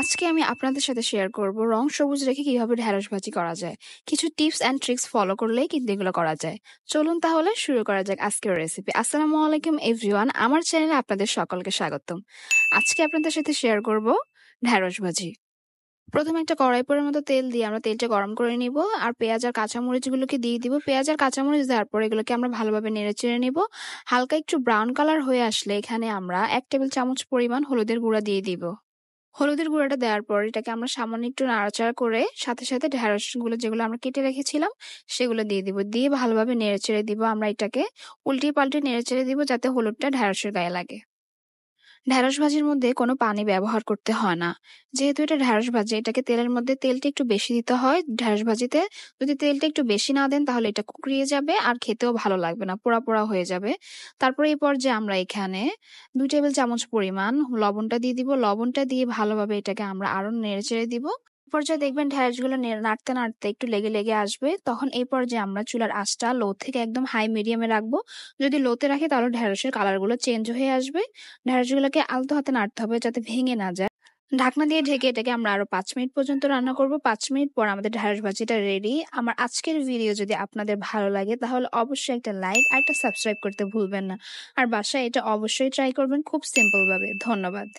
আজকে আমি আপনাদের সাথে শেয়ার করব রং সবুজ রেখে কিভাবে ঢেঁড়স ভাজি করা যায়। কিছু টিপস অ্যান্ড ট্রিক্স ফলো করলেই কিন্তু এগুলো করা যায়। চলুন তাহলে শুরু করা যাক আজকের রেসিপি। আসসালামু আলাইকুম এভরিওয়ান, আমার চ্যানেলে আপনাদের সকলকে স্বাগতম। আজকে আপনাদের সাথে শেয়ার করব ঢেঁড়স ভাজি। প্রথমে একটা কড়াই পরিমাণ মতো তেল দিয়ে আমরা তেলটা গরম করে নিব, আর পেঁয়াজ আর কাঁচামরিচগুলোকে দিয়ে দিব। পেঁয়াজ আর কাঁচামরিচ দেওয়ার পর এগুলোকে আমরা ভালোভাবে নেড়ে চেড়ে নিব। হালকা একটু ব্রাউন কালার হয়ে আসলে এখানে আমরা 1 টেবিল চামচ পরিমাণ হলুদের গুঁড়া দিয়ে দিব। হলুদের গুঁড়াটা দেওয়ার পর এটাকে আমরা সামান্য একটু নাড়াচাড়া করে সাথে সাথে ঢেঁড়সগুলো যেগুলো আমরা কেটে রেখেছিলাম সেগুলো দিয়ে দিব। দিয়ে ভালোভাবে নেড়েচেড়ে দিব। আমরা এটাকে উল্টিয়ে পাল্টে নেড়েচেড়ে দিব যাতে হলুদটা ঢেঁড়সের গায়ে লাগে। ঢেঁড়স ভাজির মধ্যে কোনো পানি ব্যবহার করতে হয় না। যেহেতু এটা ঢেঁড়স ভাজি, এটাকে তেলের মধ্যে তেলটা একটু বেশি দিতে হয় ঢেঁড়স ভাজিতে। যদি তেলটা একটু বেশি না দেন তাহলে এটা কুকড়িয়ে যাবে আর খেতেও ভালো লাগবে না, পোড়া পোড়া হয়ে যাবে। তারপরে এই পর্যায়ে আমরা এখানে 2 টেবিল চামচ পরিমাণ লবণটা দিয়ে দিব। লবণটা দিয়ে ভালোভাবে এটাকে আমরা আরো নেড়েচেড়ে দিব। পর্যায়ে দেখবেন ঢেঁড়সগুলো নাড়তে নাড়তে একটু লেগে লেগে আসবে। তখন এই পর্যায়ে আমরা চুলার আঁচটা লো থেকে একদম হাই মিডিয়ামে রাখবো। যদি লোতে রাখি তাহলে ঢেঁড়সের কালারগুলো চেঞ্জ হয়ে আসবে। ঢেঁড়সগুলোকে আলতো হাতে নাড়তে হবে যাতে ভেঙে না যায়। ঢাকনা দিয়ে ঢেকে এটাকে আমরা আরো 5 মিনিট পর্যন্ত রান্না করব। 5 মিনিট পর আমাদের ঢেঁড়স ভাজিটা রেডি। আমার আজকের ভিডিও যদি আপনাদের ভালো লাগে তাহলে অবশ্যই একটা লাইক আর একটা সাবস্ক্রাইব করতে ভুলবেন না। আর বাসায় এটা অবশ্যই ট্রাই করবেন খুব সিম্পল ভাবে। ধন্যবাদ।